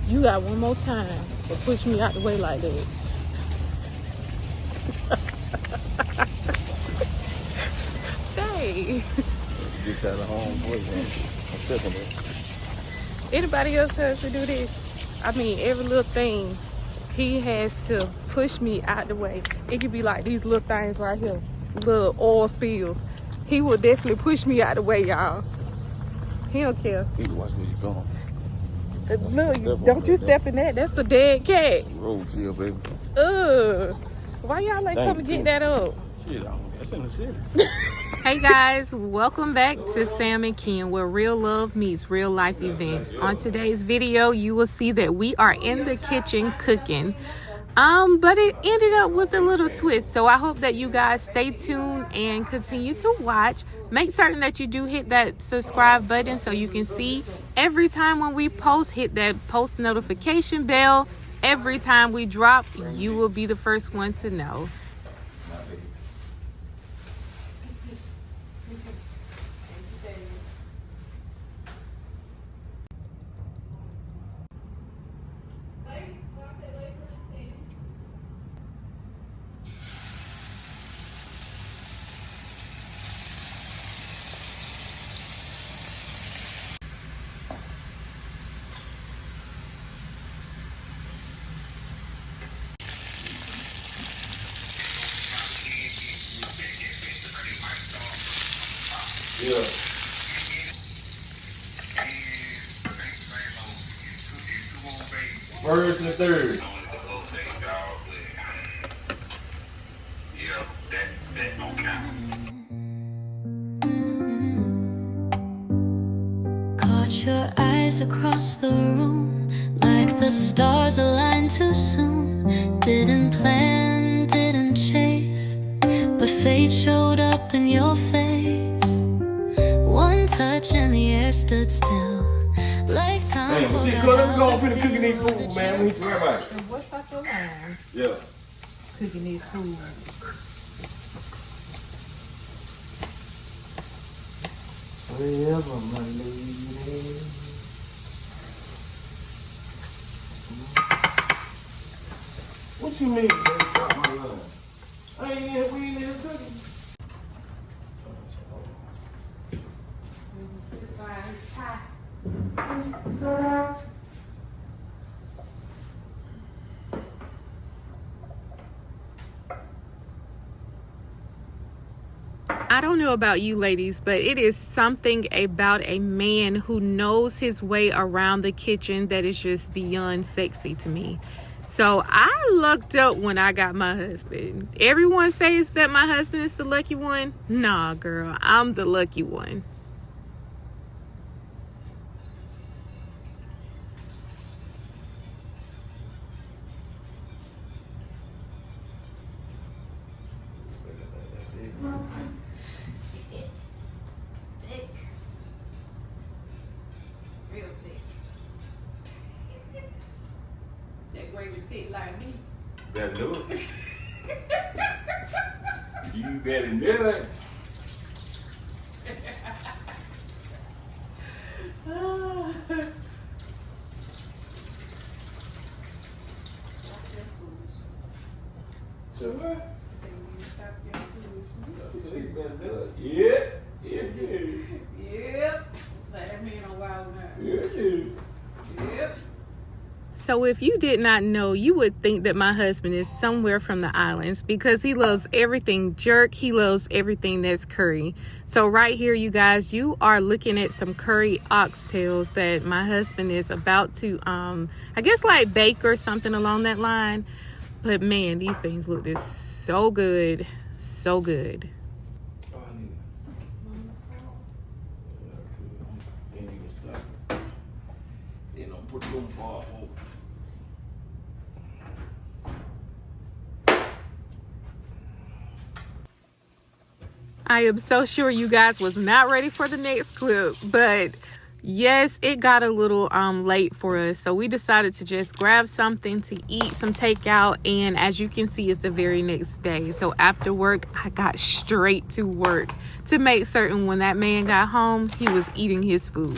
You got one more time to push me out the way like that. Hey. Just had a homeboy, man. I'm stepping there. Anybody else has to do this? I mean, every little thing, he has to push me out the way. It could be like these little things right here, little oil spills. He will definitely push me out the way, y'all. He don't care. You need to watch where you going. Look, don't you step in that. That's a dead cat. Road kill, baby. Why y'all like come and get that up? Shit, that's in the city. Hey guys, welcome back to Sam and Ken, where real love meets real life events. On today's video, you will see that we are in the kitchen cooking. But it ended up with a little twist. So I hope that you guys stay tuned and continue to watch. Make certain that you do hit that subscribe button so you can see every time when we post. Hit that post notification bell. Every time we drop, you will be the first one to know. Yeah. First and third. Caught your eyes across the room, like the stars aligned too soon. Didn't plan, didn't chase, but fate showed up in your face. One touch and the air stood still, like time. Man, see, let me go and finish cooking these food, man. We need to worry about it. What's up your line? Yeah. Cooking these food. Wherever my lady. What you mean, baby? I ain't we ain't in cooking. I don't know about you ladies, but it is something about a man who knows his way around the kitchen that is just beyond sexy to me. So I lucked up when I got my husband. Everyone says that my husband is the lucky one. Nah, girl, I'm the lucky one. That gravy thick like me. Better do it. You better do it. So what? Yeah. Yep. That man on wild now. Yeah. Yep. So if you did not know, you would think that my husband is somewhere from the islands because he loves everything jerk. He loves everything that's curry. So right here, you guys, you are looking at some curry oxtails that my husband is about to, I guess like bake or something along that line. But man, these things look just so good. So good. I am so sure you guys was not ready for the next clip, but yes, it got a little late for us, so we decided to just grab something to eat, some takeout, and as you can see, it's the very next day. So after work, I got straight to work to make certain when that man got home, he was eating his food.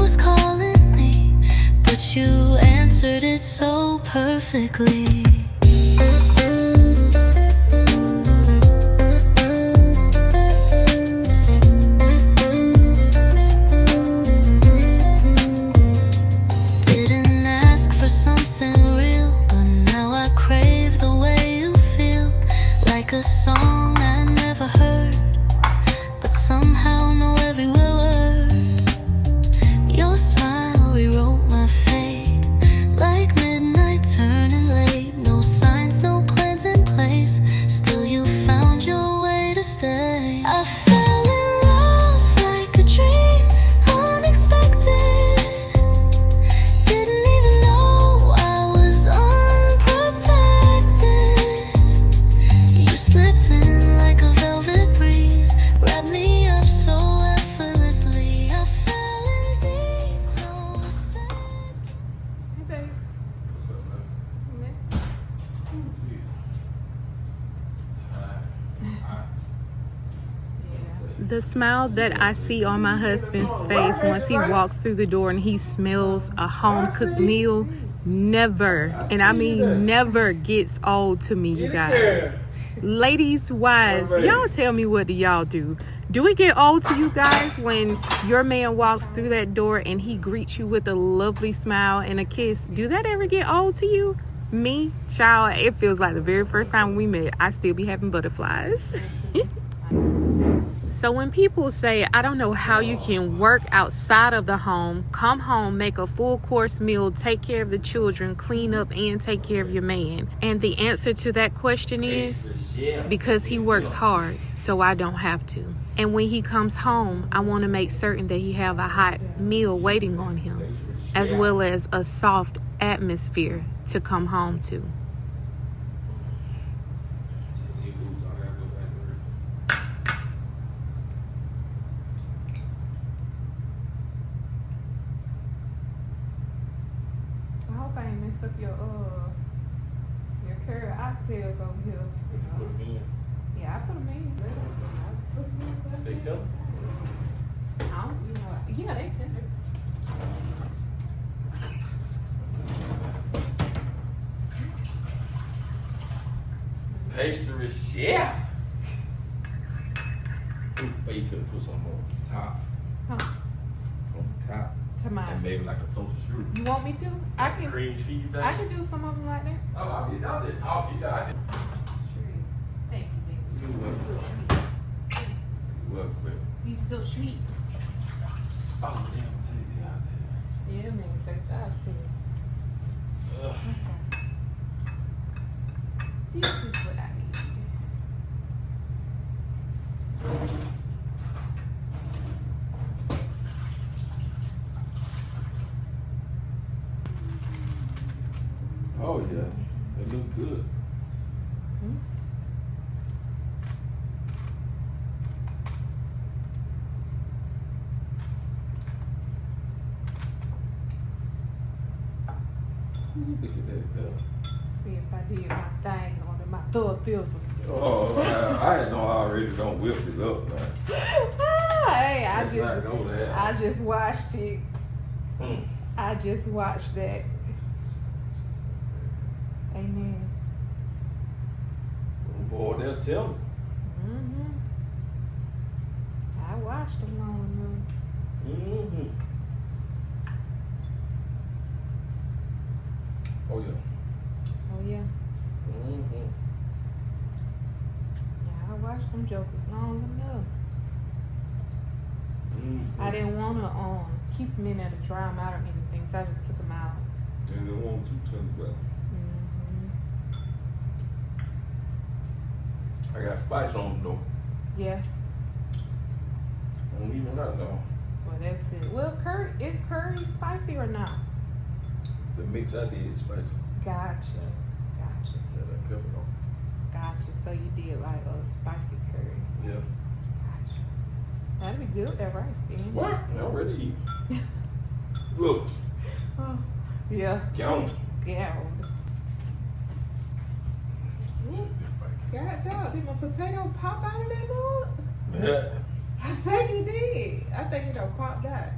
was calling me, but you answered it so perfectly. Didn't ask for something real, but now I crave the way you feel. Like a song I never heard, but somehow know every word. Your smile rewrote my fate, like midnight turning late. No signs, no plans in place, still you found your way to stay. I fell in love like a dream, unexpected. Didn't even know I was unprotected. You slipped in like a velvet breeze, wrapped me up so effortlessly. I fell in deep, no mistake. Hey, babe. What's up, man? The smile that I see on my husband's face once he walks through the door and he smells a home-cooked meal never, and I mean never, gets old to me, you guys. Ladies, wives, y'all tell me, what do y'all do? Do it get old to you guys when your man walks through that door and he greets you with a lovely smile and a kiss? Do that ever get old to you? Me, child, it feels like the very first time we met, I still be having butterflies. So when people say, I don't know how you can work outside of the home, come home, make a full course meal, take care of the children, clean up, and take care of your man, and the answer to that question is because he works hard, so I don't have to. And when he comes home, I want to make certain that he have a hot meal waiting on him, as well as a soft atmosphere to come home to. I hope I ain't mess up your curry oxtails over here. What you put 'em in? Yeah, I put them in. They tell? I don't, yeah, they tender. Pastry chef. But you could have put some on top. Huh. On top. To mine. And maybe like a toasted shrew. You want me to? I can. Cream cheese thing. I can do some of them like that. Oh, I mean, I just talk. You guys. Thank you, baby. You welcome. You welcome. He's so sweet. Oh, damn, I'll take it out there. Yeah, man, takes us too. Ugh. This is what I need. Oh, yeah. It looks good. Look at that. See if I did my thing on it, my thug feels. Oh, I had no already don't whip it up, man. Hey, I That's not know that. just watched it. I just watched that. Amen. Boy, they'll tell me. I watched them long enough. Oh, yeah. Oh yeah. Yeah, I watched them jokers long enough. I didn't want to keep them in there to dry them out or anything, so I just took them out. And they want too tender, but I got spice on them though. Yeah. I don't even know. Well, that's good. Well, is curry spicy or not? The mix I did is spicy. Gotcha. Yeah, that pepper on. Gotcha. So you did like a spicy curry. Yeah. Gotcha. That'd be good with that rice, then. What? I already eat. Look. Oh, yeah. Count. Yeah. God dog, did my potato pop out of that mug? Yeah. I think he did. I think it done popped out.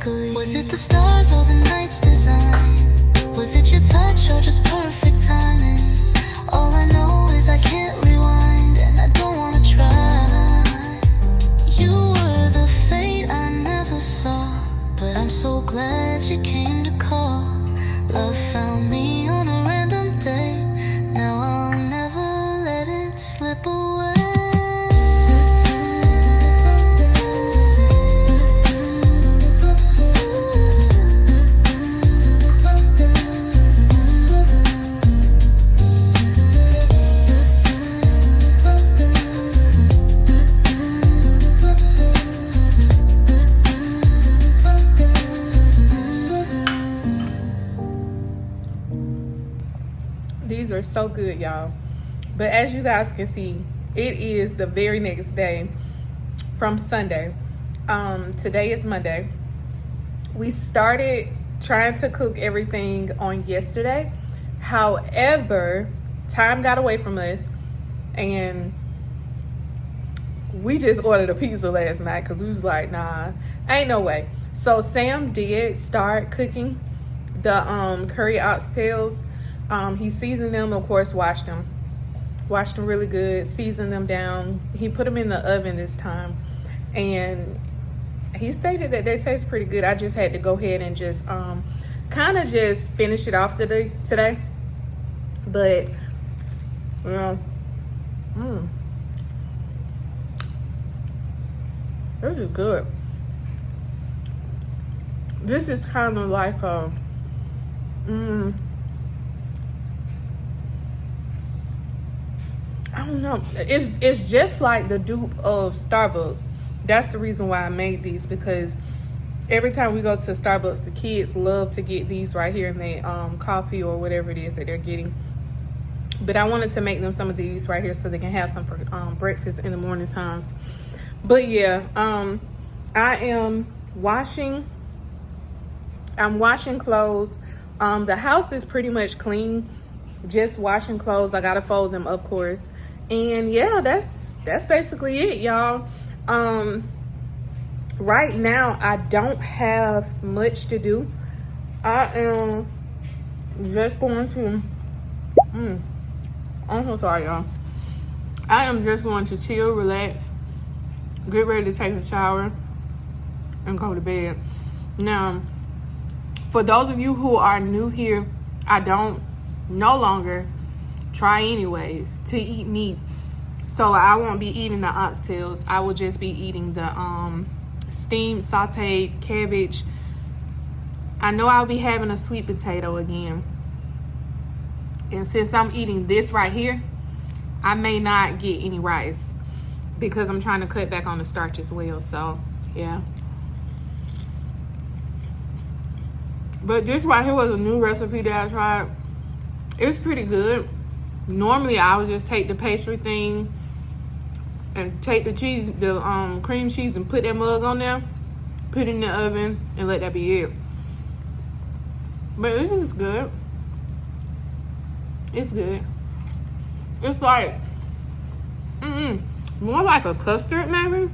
perfectly. Was it the stars or the night's design? Was it your touch or just perfect timing? All I know is I can't rewind, and I don't wanna try. You were the fate I never saw, but I'm so glad you came to call. Love found me on a random day. Now I'll never let it slip away. These are so good, y'all. But as you guys can see, it is the very next day from Sunday. Today is Monday. We started trying to cook everything on yesterday. However, time got away from us and we just ordered a pizza last night because we was like, nah, ain't no way. So Sam did start cooking the curry oxtails. He seasoned them, of course, washed them really good, seasoned them down. He put them in the oven this time, and he stated that they taste pretty good. I just had to go ahead and just kind of just finish it off today. But you know, this is good. This is kind of like a I don't know. It's just like the dupe of Starbucks. That's the reason why I made these, because every time we go to Starbucks, the kids love to get these right here in their coffee or whatever it is that they're getting. But I wanted to make them some of these right here so they can have some for breakfast in the morning times. But yeah, I am washing. I'm washing clothes. The house is pretty much clean. Just washing clothes. I gotta fold them, of course. And yeah, that's basically it, y'all. Right now I don't have much to do. I am just going to I'm so sorry, y'all. I am just going to chill, relax, get ready to take a shower and go to bed. Now, for those of you who are new here, I don't no longer try anyways to eat meat, so I won't be eating the oxtails. I will just be eating the steamed sauteed cabbage. I know I'll be having a sweet potato again, and since I'm eating this right here, I may not get any rice because I'm trying to cut back on the starch as well. So yeah, but this right here was a new recipe that I tried. It's pretty good. Normally I would just take the pastry thing and take the cheese, the cream cheese, and put that mug on there, put it in the oven, and let that be it. But this is good. It's good. It's like more like a custard maybe,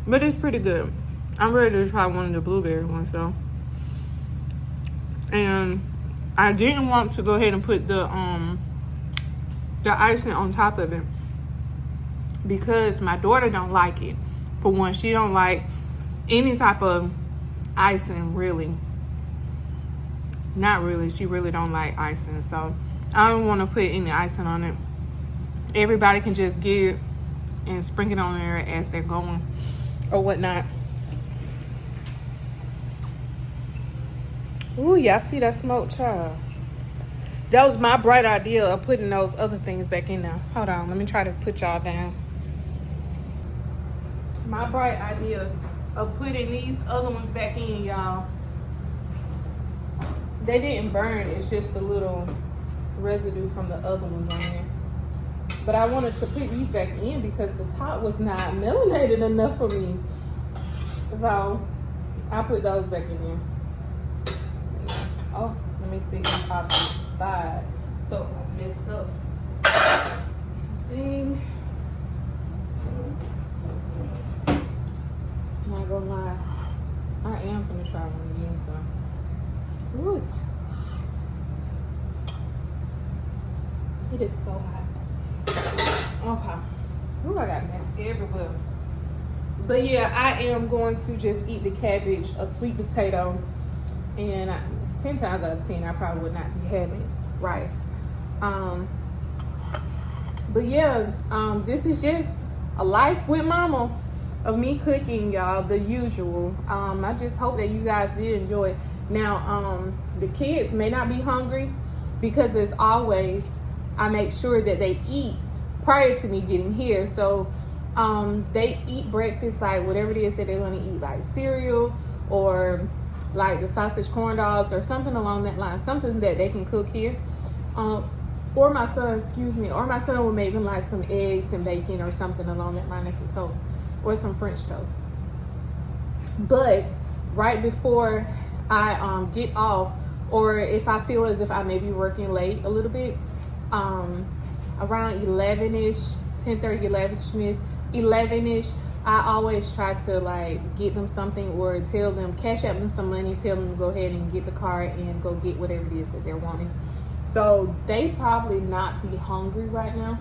but it's pretty good. I'm ready to try one of the blueberry ones though. And I didn't want to go ahead and put the icing on top of it because my daughter don't like it. For one, she don't like any type of icing, really. Not really. She really don't like icing, so I don't want to put any icing on it. Everybody can just get it and sprinkle it on there as they're going or whatnot. Ooh, y'all see that smoked child? That was my bright idea of putting those other things back in there. Hold on, let me try to put y'all down. My bright idea of putting these other ones back in, y'all. They didn't burn, it's just a little residue from the other ones on there. But I wanted to put these back in because the top was not melanated enough for me. So I put those back in there. Oh, let me see the top side so I don't mess up. Dang. I'm not gonna lie. I am gonna try one of these though. Ooh, it's hot. It is so hot. Okay. Ooh, I got mess everywhere. But yeah, I am going to just eat the cabbage, a sweet potato, and 10 times out of 10, I probably would not be having rice. But yeah, this is just a life with mama of me cooking, y'all, the usual. I just hope that you guys did enjoy it. Now, the kids may not be hungry because as always, I make sure that they eat prior to me getting here. So they eat breakfast, like whatever it is that they're gonna eat, like cereal or like the sausage corn dogs or something along that line, something that they can cook here. Or my son will make them like some eggs and bacon or something along that line, and some toast or some French toast. But right before I get off, or if I feel as if I may be working late a little bit, around 11ish, 10:30, 11ish, I always try to like get them something or tell them, cash out them some money, tell them to go ahead and get the card and go get whatever it is that they're wanting. So they probably not be hungry right now.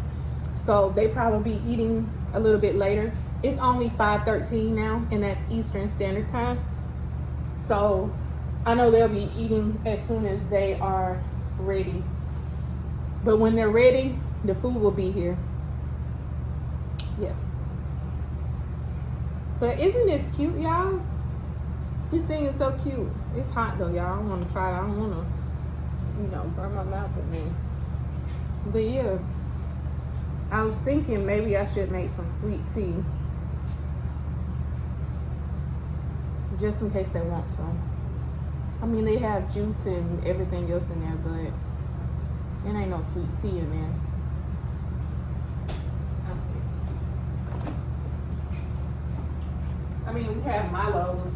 So they probably be eating a little bit later. It's only 5:13 now, and that's Eastern Standard Time. So I know they'll be eating as soon as they are ready. But when they're ready, the food will be here. Yeah. But isn't this cute, y'all? This thing is so cute. It's hot though, y'all. I don't want to try it. I don't want to, burn my mouth with me. But yeah, I was thinking maybe I should make some sweet tea, just in case they want some. I mean, they have juice and everything else in there, but there ain't no sweet tea in there. I mean, we have Milos,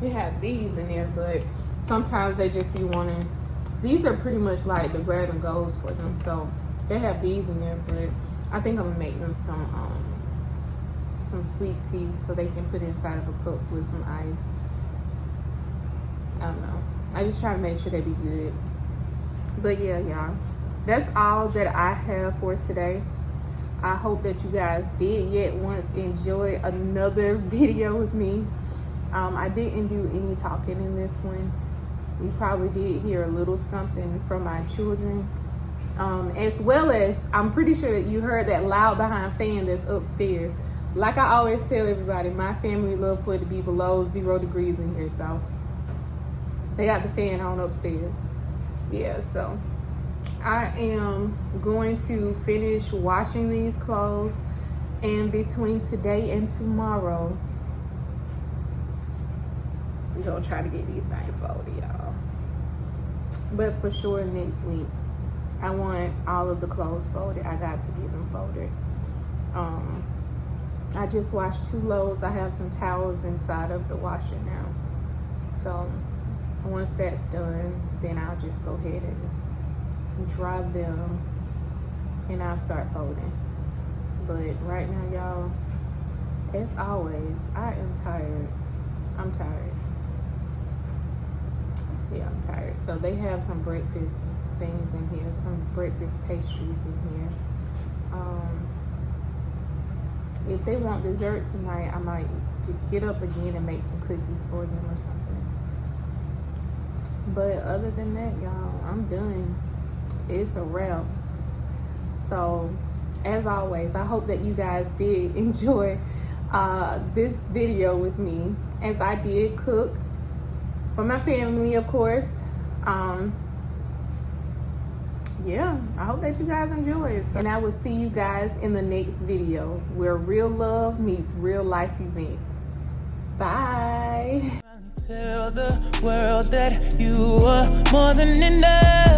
we have these in there, but sometimes they just be wanting, these are pretty much like the grab and goes for them, so they have these in there. But I think I'm gonna make them some sweet tea so they can put inside of a cup with some ice. I don't know, I just try to make sure they be good. But yeah, y'all, that's all that I have for today. I hope that you guys did yet once enjoy another video with me. I didn't do any talking in this one. You probably did hear a little something from my children, as well as I'm pretty sure that you heard that loud behind fan that's upstairs. Like I always tell everybody, my family love for it to be below 0 degrees in here, so they got the fan on upstairs. Yeah, so I am going to finish washing these clothes, and between today and tomorrow, we're gonna try to get these things folded, y'all. But for sure next week, I want all of the clothes folded. I got to get them folded. I just washed 2 loads. I have some towels inside of the washer now. So once that's done, then I'll just go ahead and dry them, and I'll start folding. But right now, y'all, as always, I am tired. I'm tired. Yeah, I'm tired. So they have some breakfast things in here, some breakfast pastries in here. If they want dessert tonight, I might get up again and make some cookies for them or something. But other than that, y'all, I'm done. It's a wrap. So as always, I hope that you guys did enjoy this video with me, as I did cook for my family, of course. Yeah, I hope that you guys enjoy it. And I will see you guys in the next video, where real love meets real life events. Bye. Tell the world that you are more than enough.